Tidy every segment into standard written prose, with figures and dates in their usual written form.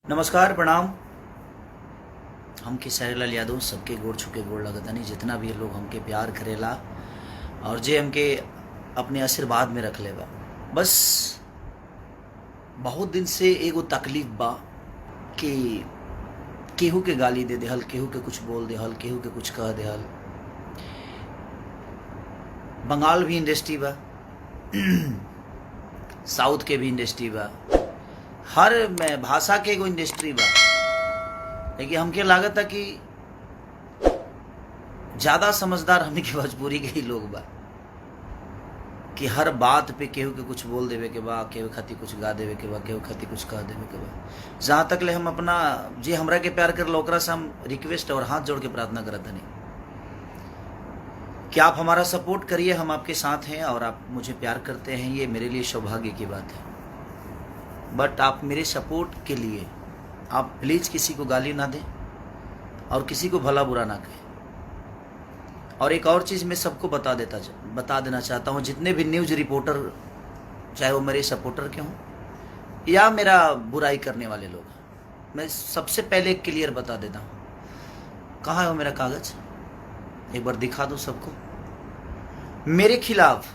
नमस्कार प्रणाम। हम खेसारी लाल यादव सबके गोड़ छुके गोड़ लगतनी जितना भी लोग हमके प्यार करेला और जे हमके अपने आशीर्वाद में रख लेबा। बस बहुत दिन से एगो तकलीफ बा कि केहू के गाली दे देहल, केहू के कुछ बोल देहल, केहू के कुछ कह देहल। बंगाल भी इंडस्ट्री बा, साउथ के भी इंडस्ट्री बा, हर में भाषा के एगो इंडस्ट्री बा। लेकिन हमके लागत है कि ज़्यादा समझदार हमनी के भोजपुरी के ही लोग बा कि हर बात पे केहू के कुछ बोल देवे के बा, केहू खातिर कुछ गा देवे के बा, केहू खातिर कुछ कह देवे के बा। जहाँ तक ले हम अपना जे हमरा के प्यार कर ओकरा से हम रिक्वेस्ट और हाथ जोड़ के प्रार्थना करत हनी कि आप हमारा सपोर्ट करिए। हम आपके साथ हैं और आप मुझे प्यार करते हैं, ये मेरे लिए सौभाग्य की बात है। बट आप मेरे सपोर्ट के लिए आप प्लीज़ किसी को गाली ना दें और किसी को भला बुरा ना कहें। और एक और चीज़ मैं सबको बता देना चाहता हूँ, जितने भी न्यूज़ रिपोर्टर, चाहे वो मेरे सपोर्टर के हों या मेरा बुराई करने वाले लोग, मैं सबसे पहले क्लियर बता देता हूँ। कहाँ है वो मेरा कागज़? एक बार दिखा दो सबको। मेरे खिलाफ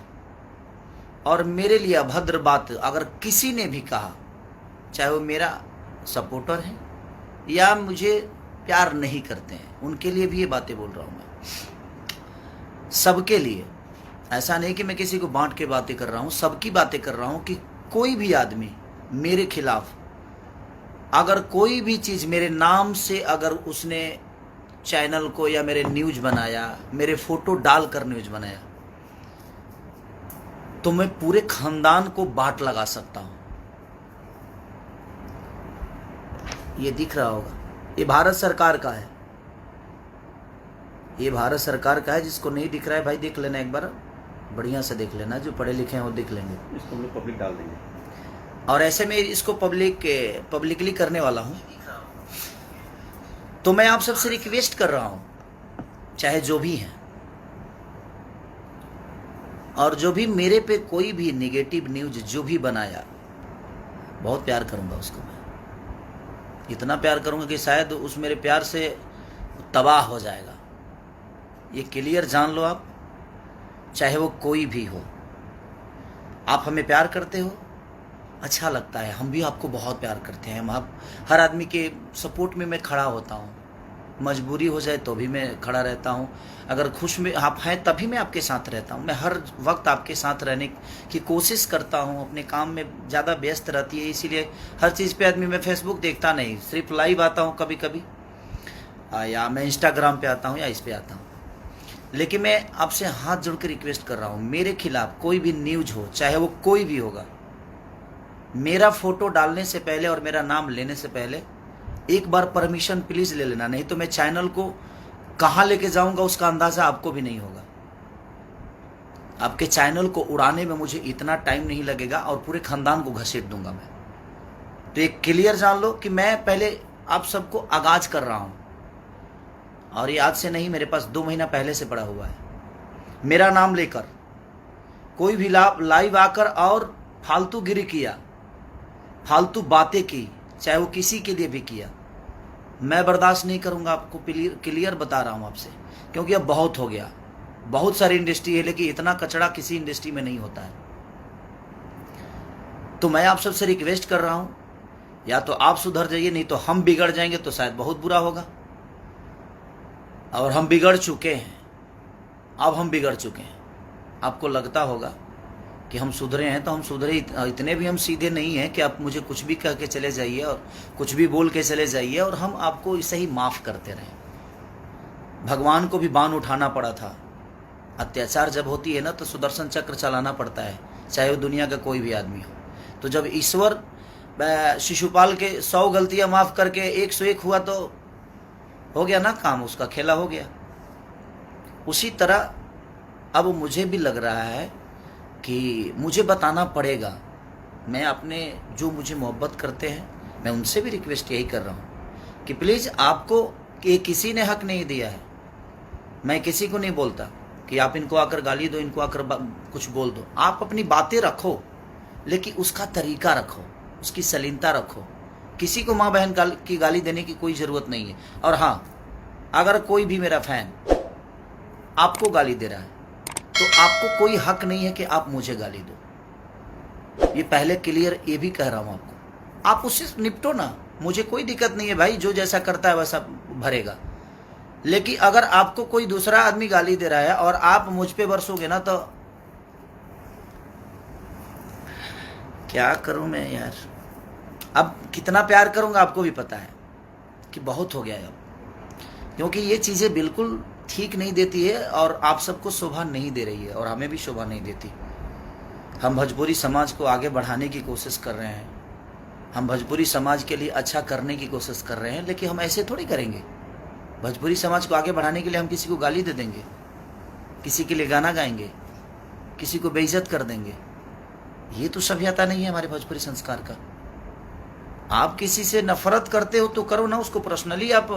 और मेरे लिए अभद्र बात अगर किसी ने भी कहा, चाहे वो मेरा सपोर्टर है या मुझे प्यार नहीं करते हैं, उनके लिए भी ये बातें बोल रहा हूँ मैं, सबके लिए। ऐसा नहीं कि मैं किसी को बांट के बातें कर रहा हूँ, सबकी बातें कर रहा हूँ कि कोई भी आदमी मेरे खिलाफ अगर कोई भी चीज़ मेरे नाम से अगर उसने चैनल को या मेरे न्यूज़ बनाया, मेरे फोटो डालकर न्यूज़ बनाया, तो मैं पूरे खानदान को बाट लगा सकता हूँ। ये दिख रहा होगा, ये भारत सरकार का है, ये भारत सरकार का है। जिसको नहीं दिख रहा है भाई देख लेना, एक बार बढ़िया से देख लेना, जो पढ़े लिखे हैं वो देख लेंगे। इसको हम लोग पब्लिक डाल देंगे और ऐसे में इसको पब्लिकली करने वाला हूँ। तो मैं आप सबसे रिक्वेस्ट कर रहा हूँ, चाहे जो भी हैं, और जो भी मेरे पे कोई भी नेगेटिव न्यूज़ जो भी बनाया, बहुत प्यार करूँगा उसको। मैं इतना प्यार करूँगा कि शायद उस मेरे प्यार से तबाह हो जाएगा। ये क्लियर जान लो आप, चाहे वो कोई भी हो। आप हमें प्यार करते हो, अच्छा लगता है, हम भी आपको बहुत प्यार करते हैं। हम हर आदमी के सपोर्ट में मैं खड़ा होता हूँ, मजबूरी हो जाए तो भी मैं खड़ा रहता हूँ। अगर खुश में आप हैं तभी मैं आपके साथ रहता हूँ। मैं हर वक्त आपके साथ रहने की कोशिश करता हूँ। अपने काम में ज़्यादा व्यस्त रहती है, इसीलिए हर चीज़ पे आदमी, मैं फेसबुक देखता नहीं, सिर्फ लाइव आता हूँ कभी कभी, या मैं इंस्टाग्राम पे आता हूँ या इस पे आता हूँ। लेकिन मैं आपसे हाथ जोड़ के रिक्वेस्ट कर रहा हूँ, मेरे खिलाफ कोई भी न्यूज़ हो, चाहे वो कोई भी होगा, मेरा फोटो डालने से पहले और मेरा नाम लेने से पहले एक बार परमिशन प्लीज़ ले लेना, नहीं तो मैं चैनल को कहाँ लेके जाऊंगा उसका अंदाज़ा आपको भी नहीं होगा। आपके चैनल को उड़ाने में मुझे इतना टाइम नहीं लगेगा और पूरे खानदान को घसीट दूंगा मैं। तो एक क्लियर जान लो कि मैं पहले आप सबको आगाज कर रहा हूँ, और ये आज से नहीं, मेरे पास 2 महीना पहले से पड़ा हुआ है। मेरा नाम लेकर कोई भी लाइव आकर और फालतू गिरी किया, फालतू बातें की, चाहे वो किसी के लिए भी किया, मैं बर्दाश्त नहीं करूंगा। आपको क्लियर बता रहा हूं आपसे, क्योंकि अब बहुत हो गया। बहुत सारी इंडस्ट्री है, लेकिन इतना कचड़ा किसी इंडस्ट्री में नहीं होता है। तो मैं आप सबसे रिक्वेस्ट कर रहा हूं, या तो आप सुधर जाइए, नहीं तो हम बिगड़ जाएंगे तो शायद बहुत बुरा होगा। और हम बिगड़ चुके हैं, अब हम बिगड़ चुके हैं। आपको लगता होगा कि हम सुधरे हैं, तो हम सुधरे इतने भी हम सीधे नहीं हैं कि आप मुझे कुछ भी कह के चले जाइए और कुछ भी बोल के चले जाइए और हम आपको इसे ही माफ़ करते रहें। भगवान को भी बाण उठाना पड़ा था। अत्याचार जब होती है ना, तो सुदर्शन चक्र चलाना पड़ता है, चाहे वो दुनिया का कोई भी आदमी हो। तो जब ईश्वर शिशुपाल के 100 गलतियाँ माफ़ करके 101 हुआ, तो हो गया ना काम, उसका खेला हो गया। उसी तरह अब मुझे भी लग रहा है कि मुझे बताना पड़ेगा। मैं अपने जो मुझे मोहब्बत करते हैं, मैं उनसे भी रिक्वेस्ट यही कर रहा हूँ कि प्लीज़, आपको कि किसी ने हक नहीं दिया है। मैं किसी को नहीं बोलता कि आप इनको आकर गाली दो, इनको आकर कुछ बोल दो। आप अपनी बातें रखो, लेकिन उसका तरीका रखो, उसकी सलीनता रखो किसी को माँ बहन की गाली देने की कोई ज़रूरत नहीं है। और हाँ, अगर कोई भी मेरा फैन आपको गाली दे रहा है तो आपको कोई हक नहीं है कि आप मुझे गाली दो। ये पहले क्लियर ये भी कह रहा हूँ आपको, आप उससे निपटो ना, मुझे कोई दिक्कत नहीं है भाई, जो जैसा करता है वैसा भरेगा। लेकिन अगर आपको कोई दूसरा आदमी गाली दे रहा है और आप मुझ पे बरसोगे ना, तो क्या करूं मैं यार। अब कितना प्यार करूंगा आपको भी पता है कि बहुत हो गया है अब, क्योंकि ये चीज़ें बिल्कुल ठीक नहीं देती है और आप सबको शोभा नहीं दे रही है और हमें भी शोभा नहीं देती। हम भोजपुरी समाज को आगे बढ़ाने की कोशिश कर रहे हैं, हम भोजपुरी समाज के लिए अच्छा करने की कोशिश कर रहे हैं, लेकिन हम ऐसे थोड़ी करेंगे। भोजपुरी समाज को आगे बढ़ाने के लिए हम किसी को गाली दे देंगे, किसी के लिए गाना गाएंगे, किसी को बेइज्जत कर देंगे? ये तो सभ्यता नहीं है हमारे भोजपुरी संस्कार का। आप किसी से नफरत करते हो तो करो ना, उसको पर्सनली आप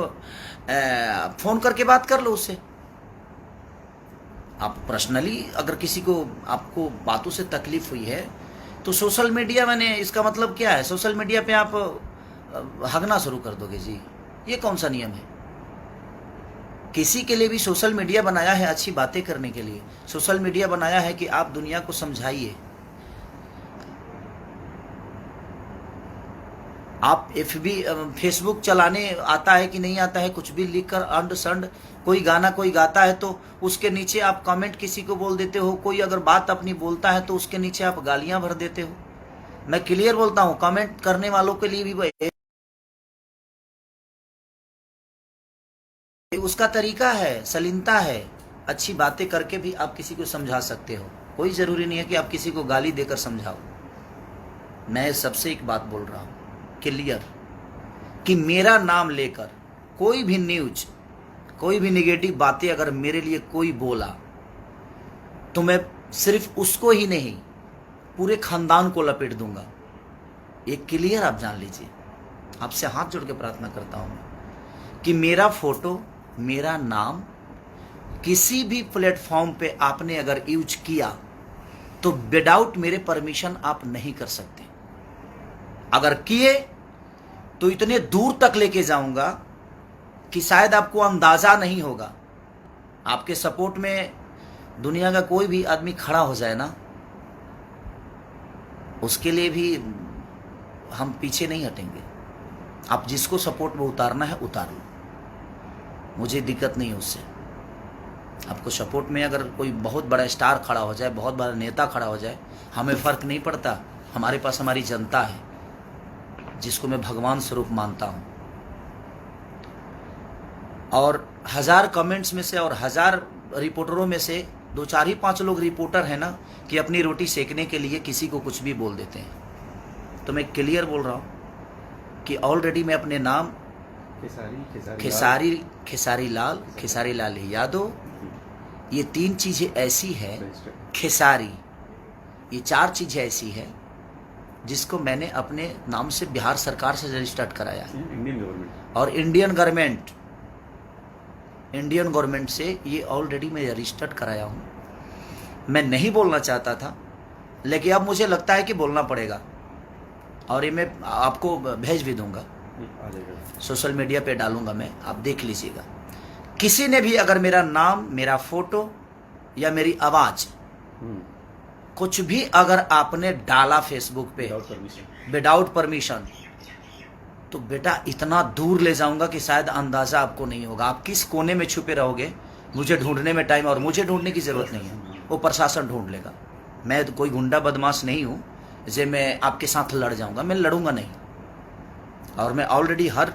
फोन करके बात कर लो उससे। आप पर्सनली अगर किसी को आपको बातों से तकलीफ हुई है तो सोशल मीडिया मैंने, इसका मतलब क्या है, सोशल मीडिया पे आप हगना शुरू कर दोगे जी? ये कौन सा नियम है? किसी के लिए भी सोशल मीडिया बनाया है अच्छी बातें करने के लिए, सोशल मीडिया बनाया है कि आप दुनिया को समझाइए। आप फेसबुक चलाने आता है कि नहीं आता है, कुछ भी लिख कर अंड संड, कोई गाना कोई गाता है तो उसके नीचे आप कमेंट किसी को बोल देते हो, कोई अगर बात अपनी बोलता है तो उसके नीचे आप गालियां भर देते हो। मैं क्लियर बोलता हूं, कमेंट करने वालों के लिए भी उसका तरीका है, सलीनता है। अच्छी बातें करके भी आप किसी को समझा सकते हो, कोई ज़रूरी नहीं है कि आप किसी को गाली देकर समझाओ। मैं सबसे एक बात बोल रहा हूँ क्लियर, कि मेरा नाम लेकर कोई भी न्यूज, कोई भी नेगेटिव बातें अगर मेरे लिए कोई बोला तो मैं सिर्फ उसको ही नहीं पूरे खानदान को लपेट दूंगा। ये क्लियर आप जान लीजिए। आपसे हाथ जोड़ के प्रार्थना करता हूँ कि मेरा फोटो, मेरा नाम किसी भी प्लेटफॉर्म पे आपने अगर यूज किया तो विदाउट मेरे परमिशन आप नहीं कर सकते। अगर किए तो इतने दूर तक लेके जाऊंगा कि शायद आपको अंदाजा नहीं होगा। आपके सपोर्ट में दुनिया का कोई भी आदमी खड़ा हो जाए ना, उसके लिए भी हम पीछे नहीं हटेंगे। आप जिसको सपोर्ट में उतारना है उतार लो, मुझे दिक्कत नहीं है उससे। आपको सपोर्ट में अगर कोई बहुत बड़ा स्टार खड़ा हो जाए, बहुत बड़ा नेता खड़ा हो जाए, हमें फ़र्क नहीं पड़ता। हमारे पास हमारी जनता है जिसको मैं भगवान स्वरूप मानता हूँ। और 1000 कमेंट्स में से और 1000 रिपोर्टरों में से 2, 4 ही 5 लोग रिपोर्टर हैं ना कि अपनी रोटी सेकने के लिए किसी को कुछ भी बोल देते हैं। तो मैं क्लियर बोल रहा हूँ कि ऑलरेडी मैं अपने नाम खेसारी लाल यादव, ये 3 चीज़ें ऐसी है, खेसारी, ये 4 चीज़ें ऐसी है जिसको मैंने अपने नाम से बिहार सरकार से रजिस्टर्ड कराया है। इंडियन गवर्नमेंट और इंडियन गवर्नमेंट से ये ऑलरेडी मैं रजिस्टर्ड कराया हूँ। मैं नहीं बोलना चाहता था, लेकिन अब मुझे लगता है कि बोलना पड़ेगा, और ये मैं आपको भेज भी दूंगा, सोशल मीडिया पे डालूंगा मैं, आप देख लीजिएगा। किसी ने भी अगर मेरा नाम, मेरा फोटो या मेरी आवाज़ कुछ भी अगर आपने डाला फेसबुक पे विदाउट परमिशन, तो बेटा इतना दूर ले जाऊंगा कि शायद अंदाज़ा आपको नहीं होगा। आप किस कोने में छुपे रहोगे, मुझे ढूंढने में टाइम, और मुझे ढूंढने की ज़रूरत नहीं है, वो प्रशासन ढूंढ लेगा। मैं तो कोई गुंडा बदमाश नहीं हूँ जे मैं आपके साथ लड़ जाऊंगा, मैं लड़ूंगा नहीं। और मैं ऑलरेडी हर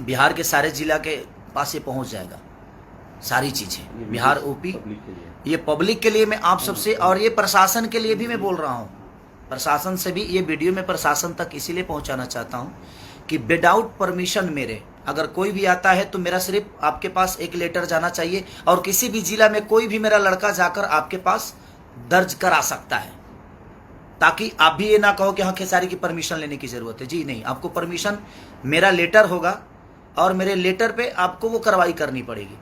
बिहार के सारे जिला के पास ये पहुँच जाएगा सारी चीज़ें, बिहार, यूपी। ये पब्लिक के लिए मैं आप सबसे, और ये प्रशासन के लिए भी मैं बोल रहा हूँ, प्रशासन से भी ये वीडियो में प्रशासन तक इसीलिए पहुँचाना चाहता हूँ कि विदाउट परमिशन मेरे अगर कोई भी आता है तो मेरा सिर्फ आपके पास एक लेटर जाना चाहिए, और किसी भी जिला में कोई भी मेरा लड़का जाकर आपके पास दर्ज करा सकता है, ताकि आप भी ये ना कहो कि हाँ खेसारी की परमिशन लेने की ज़रूरत है। जी नहीं, आपको परमिशन, मेरा लेटर होगा और मेरे लेटर पे आपको वो कार्रवाई करनी पड़ेगी,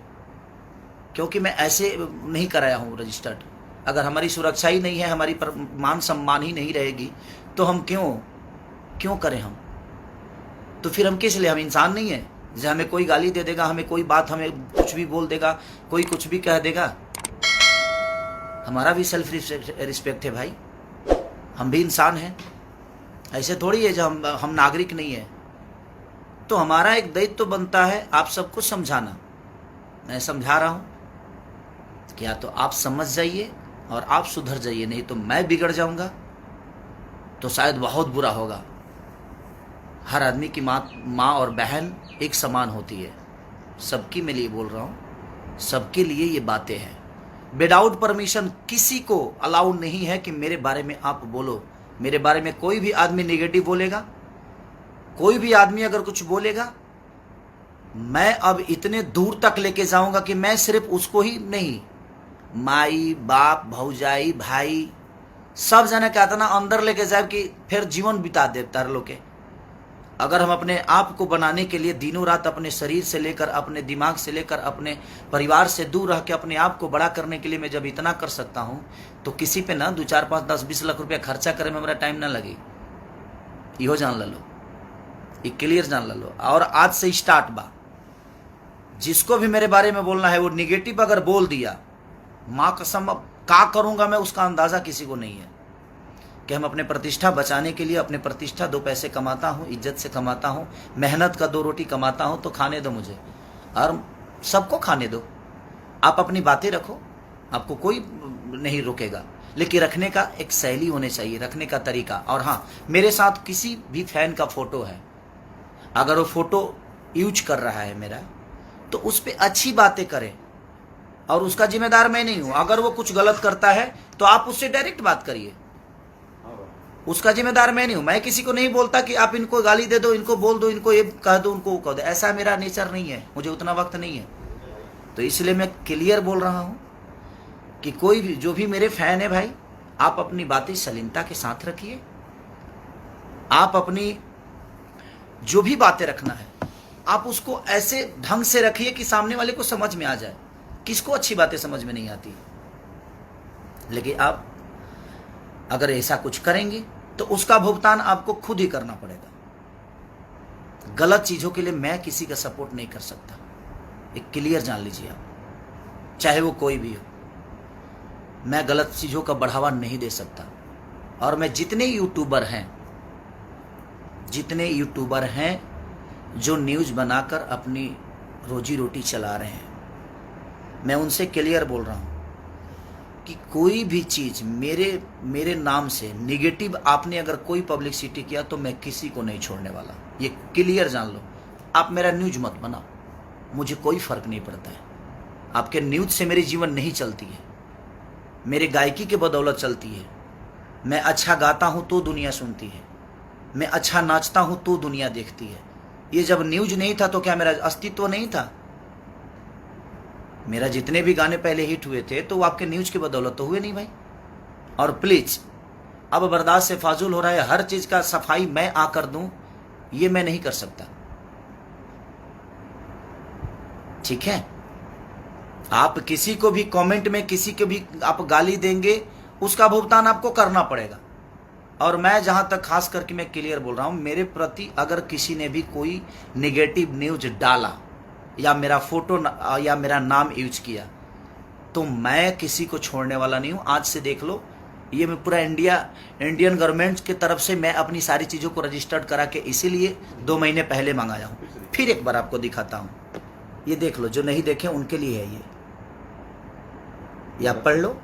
क्योंकि मैं ऐसे नहीं कराया हूँ रजिस्टर्ड। अगर हमारी सुरक्षा ही नहीं है, हमारी मान सम्मान ही नहीं रहेगी, तो हम क्यों करें हम? तो फिर हम किस लिए, हम इंसान नहीं है? जैसे हमें कोई गाली दे देगा, हमें कोई बात, हमें कुछ भी बोल देगा, कोई कुछ भी कह देगा, हमारा भी सेल्फ रिस्पेक्ट है भाई, हम भी इंसान हैं। ऐसे थोड़ी है जब हम नागरिक नहीं है। तो हमारा एक दायित्व तो बनता है आप सबको समझाना। मैं समझा रहा हूं कि या तो आप समझ जाइए और आप सुधर जाइए, नहीं तो मैं बिगड़ जाऊंगा तो शायद बहुत बुरा होगा। हर आदमी की माँ और बहन एक समान होती है, सबकी मैं लिए बोल रहा हूँ, सबके लिए ये बातें हैं। विदाउट परमिशन किसी को अलाउ नहीं है कि मेरे बारे में आप बोलो। मेरे बारे में कोई भी आदमी नेगेटिव बोलेगा, कोई भी आदमी अगर कुछ बोलेगा, मैं अब इतने दूर तक लेके जाऊंगा कि मैं सिर्फ उसको ही नहीं, माई बाप भौजाई भाई सब जना क्या था ना अंदर लेके जाए कि फिर जीवन बिता दे तार लोग के। अगर हम अपने आप को बनाने के लिए दिनों रात अपने शरीर से लेकर, अपने दिमाग से लेकर, अपने परिवार से दूर रह के अपने आप को बड़ा करने के लिए मैं जब इतना कर सकता हूं, तो किसी पे ना 2, 4, 5, 10, 20 लाख रुपया खर्चा करे में मेरा टाइम ना लगे। इहो जान लो, ये क्लियर जान लो। और आज से स्टार्ट बा, जिसको भी मेरे बारे में बोलना है वो निगेटिव अगर बोल दिया, माँ कसम अब क्या करूंगा मैं उसका अंदाजा किसी को नहीं है। कि हम अपने प्रतिष्ठा बचाने के लिए, अपने प्रतिष्ठा 2 पैसे कमाता हूँ, इज्जत से कमाता हूँ, मेहनत का 2 रोटी कमाता हूँ, तो खाने दो मुझे और सबको खाने दो। आप अपनी बातें रखो, आपको कोई नहीं रोकेगा, लेकिन रखने का एक शैली होनी चाहिए, रखने का तरीका। और हाँ, मेरे साथ किसी भी फैन का फोटो है, अगर वो फोटो यूज कर रहा है मेरा, तो उस पर अच्छी बातें करें और उसका जिम्मेदार मैं नहीं हूं। अगर वो कुछ गलत करता है तो आप उससे डायरेक्ट बात करिए, उसका जिम्मेदार मैं नहीं हूं। मैं किसी को नहीं बोलता कि आप इनको गाली दे दो, इनको बोल दो, इनको ये कह दो, उनको वो कह दो। ऐसा मेरा नेचर नहीं है, मुझे उतना वक्त नहीं है। तो इसलिए मैं क्लियर बोल रहा हूं कि कोई भी जो भी मेरे फैन है भाई, आप अपनी बातें सलीमता के साथ रखिए। आप अपनी जो भी बातें रखना है आप उसको ऐसे ढंग से रखिए कि सामने वाले को समझ में आ जाए। किसको अच्छी बातें समझ में नहीं आती, लेकिन आप अगर ऐसा कुछ करेंगे तो उसका भुगतान आपको खुद ही करना पड़ेगा। गलत चीजों के लिए मैं किसी का सपोर्ट नहीं कर सकता, एक क्लियर जान लीजिए आप, चाहे वो कोई भी हो। मैं गलत चीजों का बढ़ावा नहीं दे सकता। और मैं जितने यूट्यूबर हैं जो न्यूज बनाकर अपनी रोजी रोटी चला रहे हैं, मैं उनसे क्लियर बोल रहा हूं कि कोई भी चीज मेरे नाम से निगेटिव आपने अगर कोई पब्लिसिटी किया तो मैं किसी को नहीं छोड़ने वाला। ये क्लियर जान लो। आप मेरा न्यूज मत बनाओ, मुझे कोई फर्क नहीं पड़ता है। आपके न्यूज से मेरी जीवन नहीं चलती है, मेरे गायकी के बदौलत चलती है। मैं अच्छा गाता हूं तो दुनिया सुनती है, मैं अच्छा नाचता हूं तो दुनिया देखती है। ये जब न्यूज नहीं था तो क्या मेरा अस्तित्व नहीं था? मेरा जितने भी गाने पहले हिट हुए थे तो वो आपके न्यूज की बदौलत तो हुए नहीं भाई। और प्लीज अब बर्दाश्त से फाजुल हो रहा है, हर चीज का सफाई मैं आकर दूं, ये मैं नहीं कर सकता। ठीक है, आप किसी को भी कमेंट में किसी को भी आप गाली देंगे, उसका भुगतान आपको करना पड़ेगा। और मैं जहां तक खास करके मैं क्लियर बोल रहा हूं, मेरे प्रति अगर किसी ने भी कोई निगेटिव न्यूज डाला या मेरा फोटो या मेरा नाम यूज किया, तो मैं किसी को छोड़ने वाला नहीं हूं। आज से देख लो, ये मैं पूरा इंडियन गवर्नमेंट की तरफ से मैं अपनी सारी चीज़ों को रजिस्टर्ड करा के इसीलिए 2 महीने पहले मंगाया हूं। फिर एक बार आपको दिखाता हूं, ये देख लो, जो नहीं देखे उनके लिए है ये आप पढ़ लो।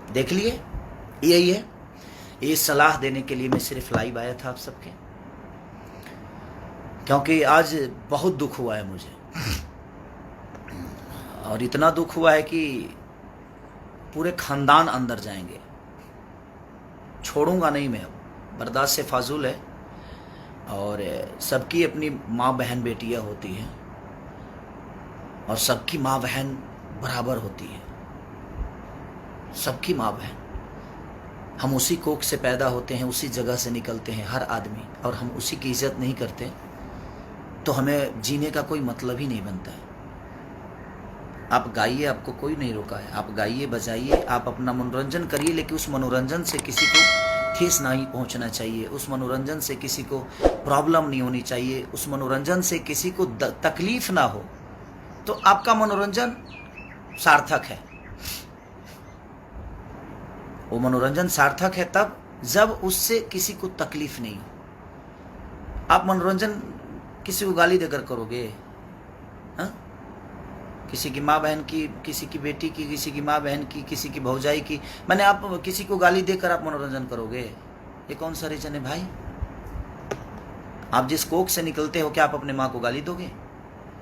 देख लिए, यही है। ये सलाह देने के लिए मैं सिर्फ लाइव आया था आप सबके, क्योंकि आज बहुत दुख हुआ है मुझे, और इतना दुख हुआ है कि पूरे खानदान अंदर जाएंगे। छोड़ूंगा नहीं मैं, अब बर्दाश्त से फाजुल है। और सबकी अपनी माँ बहन बेटियां होती हैं, और सबकी माँ बहन बराबर होती है, सबकी माँ बहन। हम उसी कोख से पैदा होते हैं, उसी जगह से निकलते हैं हर आदमी, और हम उसी की इज्जत नहीं करते तो हमें जीने का कोई मतलब ही नहीं बनता है। आप गाइए, आपको कोई नहीं रोका है, आप गाइए बजाइए, आप अपना मनोरंजन करिए, लेकिन उस मनोरंजन से किसी को ठेस नहीं पहुंचना चाहिए, उस मनोरंजन से किसी को प्रॉब्लम नहीं होनी चाहिए, उस मनोरंजन से किसी को तकलीफ ना हो, तो आपका मनोरंजन सार्थक है। वो मनोरंजन सार्थक है तब जब उससे किसी को तकलीफ नहीं हो। आप मनोरंजन किसी को गाली देकर करोगे, हाँ? किसी की माँ बहन की, किसी की बेटी की, किसी की माँ बहन की, किसी की भौजाई की, मैंने आप किसी को गाली देकर आप मनोरंजन करोगे? ये कौन सा रीजन है भाई? आप जिस कोख से निकलते हो, क्या आप अपने माँ को गाली दोगे?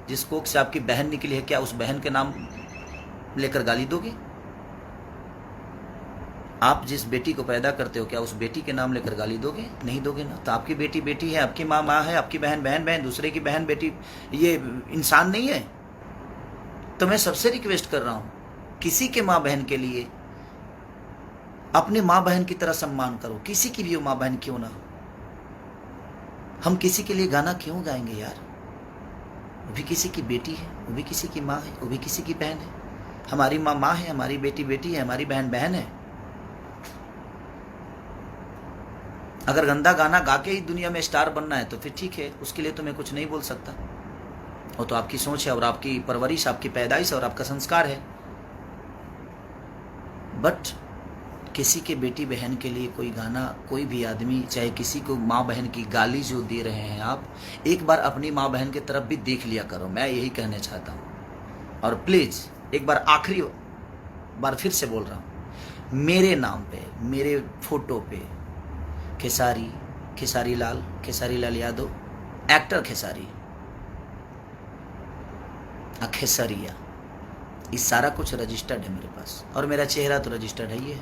जिस कोख से आपकी बहन निकली है, क्या उस बहन के नाम लेकर गाली दोगे? आप जिस बेटी को पैदा करते हो, क्या उस बेटी के नाम लेकर गाली दोगे? नहीं दोगे ना। तो आपकी बेटी बेटी है, आपकी माँ माँ है, आपकी बहन बहन बहन, दूसरे की बहन बेटी ये इंसान नहीं है। तो मैं सबसे रिक्वेस्ट कर रहा हूं, किसी के माँ बहन के लिए अपने माँ बहन की तरह सम्मान करो, किसी की भी वो माँ बहन क्यों ना हो। हम किसी के लिए गाना क्यों गाएंगे यार? वो भी किसी की बेटी है, वो भी किसी की माँ है, वो भी किसी की बहन है। हमारी माँ माँ है, हमारी बेटी बेटी है, हमारी बहन बहन है। अगर गंदा गाना गा के ही दुनिया में स्टार बनना है तो फिर ठीक है, उसके लिए तो मैं कुछ नहीं बोल सकता। वो तो आपकी सोच है और आपकी परवरिश, आपकी पैदाइश और आपका संस्कार है। बट किसी के बेटी बहन के लिए कोई गाना, कोई भी आदमी, चाहे किसी को माँ बहन की गाली जो दे रहे हैं आप, एक बार अपनी माँ बहन की तरफ भी देख लिया करो। मैं यही कहना चाहता हूँ। और प्लीज़ एक बार, आखिरी बार फिर से बोल रहा हूँ, मेरे नाम पे, मेरे फोटो पे खेसारी लाल यादव, एक्टर खेसारी, खेसरिया, ये सारा कुछ रजिस्टर्ड है मेरे पास, और मेरा चेहरा तो रजिस्टर्ड है। ये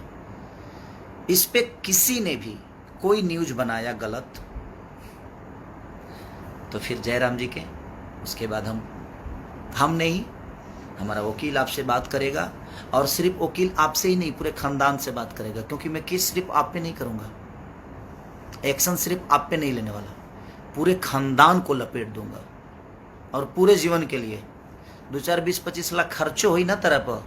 इस पे किसी ने भी कोई न्यूज बनाया गलत तो फिर जयराम जी के, उसके बाद हम नहीं, हमारा वकील आपसे बात करेगा, और सिर्फ वकील आपसे ही नहीं, पूरे खानदान से बात करेगा। क्योंकि मैं केस सिर्फ आप पे नहीं करूंगा, एक्शन सिर्फ आप पे नहीं लेने वाला, पूरे खानदान को लपेट दूंगा। और पूरे जीवन के लिए 2, 4, 20, 25 लाख खर्चो हुई ना तरह पर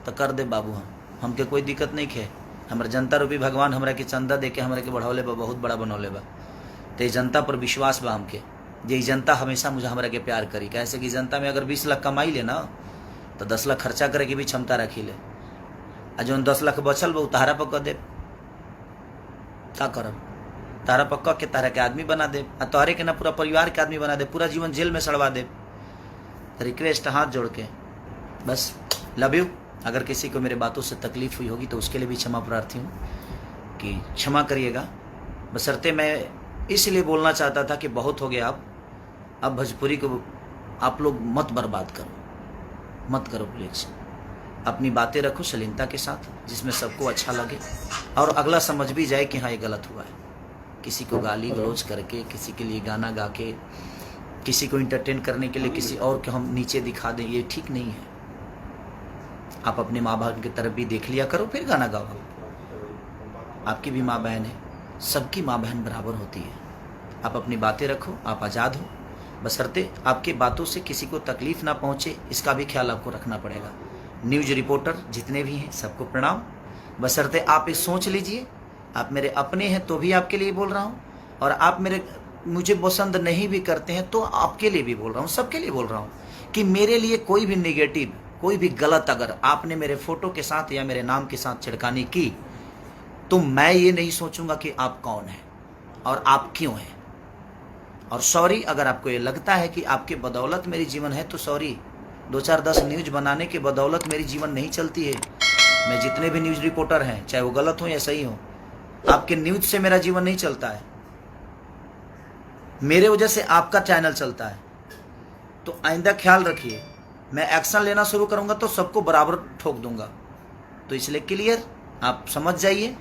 तो कर दे बाबू। हमके कोई दिक्कत नहीं है। हमारे जनता रूपी भगवान हमरा के चंदा दे के हमरा के बढ़ौले बा, बहुत बड़ा बनौले बा। तो ये जनता पर विश्वास बा हमके, ये जनता हमेशा मुझे हमरा के प्यार करी। कैसे कि जनता में अगर 20 लाख कमाई ले ना तो 10 लाख खर्चा करे की भी क्षमता रखी ले। आ जो 10 लाख बचल बा तारा पक्का दे, का करब? तारा पक्का के तारा के आदमी बना दे, आ तोहरे के ना पूरा परिवार के आदमी बना दे, पूरा जीवन जेल में सड़वा दे। रिक्वेस्ट हाथ जोड़ के, बस लव यू। अगर किसी को मेरे बातों से तकलीफ हुई होगी तो उसके लिए भी क्षमा प्रार्थी हूँ कि क्षमा करिएगा। बशर्ते मैं इसलिए बोलना चाहता था कि बहुत हो गया, अब भोजपुरी को आप लोग मत बर्बाद करो, मत करो प्लीज। अपनी बातें रखो शालीनता के साथ, जिसमें सबको अच्छा लगे और अगला समझ भी जाए कि हाँ ये गलत हुआ है। किसी को गाली गलौज करके, किसी के लिए गाना गा के, किसी को इंटरटेन करने के लिए किसी और को हम नीचे दिखा दें, ये ठीक नहीं है। आप अपने माँ बाप की तरफ भी देख लिया करो, फिर गाना गाओ। आपकी भी माँ बहन है, सबकी माँ बहन बराबर होती है। आप अपनी बातें रखो, आप आज़ाद हो, बशर्ते आपकी बातों से किसी को तकलीफ ना पहुँचे, इसका भी ख्याल आपको रखना पड़ेगा। न्यूज़ रिपोर्टर जितने भी हैं सबको प्रणाम। बशर्ते आप ये सोच लीजिए, आप मेरे अपने हैं तो भी आपके लिए बोल रहा हूँ, और आप मुझे पसंद नहीं भी करते हैं तो आपके लिए भी बोल रहा हूँ, सबके लिए बोल रहा हूँ कि मेरे लिए कोई भी नेगेटिव, कोई भी गलत अगर आपने मेरे फोटो के साथ या मेरे नाम के साथ छिड़कानी की तो मैं ये नहीं सोचूंगा कि आप कौन हैं और आप क्यों हैं। और सॉरी, अगर आपको ये लगता है कि आपके बदौलत मेरी जीवन है तो सॉरी। 2, 4, 10 न्यूज बनाने के बदौलत मेरी जीवन नहीं चलती है। मैं जितने भी न्यूज़ रिपोर्टर हैं, चाहे वो गलत हो या सही हो, आपके न्यूज से मेरा जीवन नहीं चलता है। मेरे वजह से आपका चैनल चलता है। तो आइंदा ख्याल रखिए, मैं एक्शन लेना शुरू करूंगा तो सबको बराबर ठोक दूंगा। तो इसलिए क्लियर आप समझ जाइए,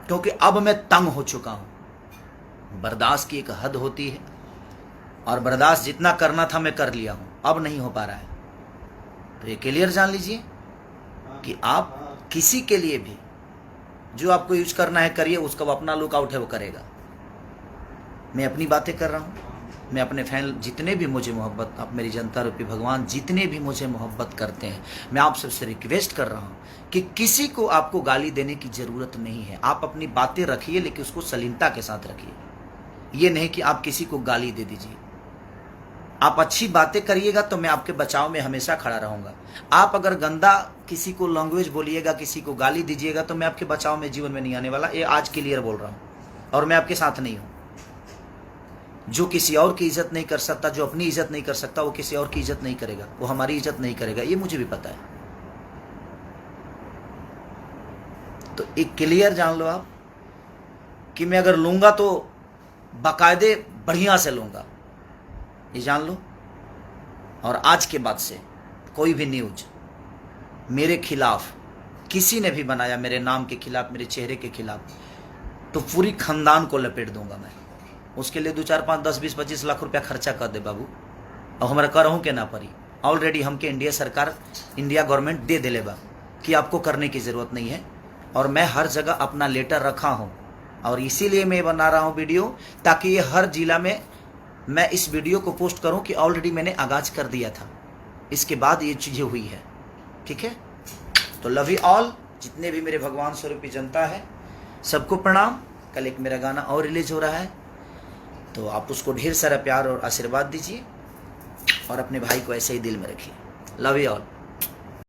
क्योंकि अब मैं तंग हो चुका हूं। बर्दाश्त की एक हद होती है, और बर्दाश्त जितना करना था मैं कर लिया हूं, अब नहीं हो पा रहा है। तो ये क्लियर जान लीजिए कि आप किसी के लिए भी जो आपको यूज करना है करिए, उसका वो अपना लुकआउट है वो करेगा। मैं अपनी बातें कर रहा हूँ, मैं अपने फैन जितने भी मुझे मोहब्बत, आप मेरी जनता रूपी भगवान जितने भी मुझे मोहब्बत करते हैं, मैं आप सबसे रिक्वेस्ट कर रहा हूँ कि किसी को आपको गाली देने की ज़रूरत नहीं है। आप अपनी बातें रखिए, लेकिन उसको सलीनता के साथ रखिए। ये नहीं कि आप किसी को गाली दे दीजिए। आप अच्छी बातें करिएगा तो मैं आपके बचाव में हमेशा खड़ा रहूँगा। आप अगर गंदा किसी को लैंग्वेज बोलिएगा, किसी को गाली दीजिएगा, तो मैं आपके बचाव में जीवन में नहीं आने वाला। ये आज क्लियर बोल रहा हूँ, और मैं आपके साथ नहीं हूँ। जो किसी और की इज्जत नहीं कर सकता, जो अपनी इज्जत नहीं कर सकता, वो किसी और की इज्जत नहीं करेगा, वो हमारी इज्जत नहीं करेगा, ये मुझे भी पता है। तो एक क्लियर जान लो आप कि मैं अगर लूंगा तो बाकायदे बढ़िया से लूंगा, ये जान लो। और आज के बाद से कोई भी न्यूज मेरे खिलाफ किसी ने भी बनाया, मेरे नाम के खिलाफ, मेरे चेहरे के खिलाफ, तो पूरी खानदान को लपेट दूंगा मैं। उसके लिए 2, 4, 5, 10, 20, 25 लाख रुपया खर्चा कर दे बाबू, और हमारा करहूँ के ना पड़ी। ऑलरेडी हमके इंडिया सरकार, इंडिया गवर्नमेंट दे दिले बा कि आपको करने की ज़रूरत नहीं है। और मैं हर जगह अपना लेटर रखा हूँ, और इसीलिए मैं बना रहा हूँ वीडियो, ताकि ये हर जिला में मैं इस वीडियो को पोस्ट करूँ कि ऑलरेडी मैंने आगाज कर दिया था, इसके बाद ये चीज़ें हुई है। ठीक है, तो लव यू ऑल। जितने भी मेरे भगवान स्वरूपी जनता है, सबको प्रणाम। कल एक मेरा गाना और रिलीज हो रहा है, तो आप उसको ढेर सारा प्यार और आशीर्वाद दीजिए, और अपने भाई को ऐसे ही दिल में रखिए। Love you all.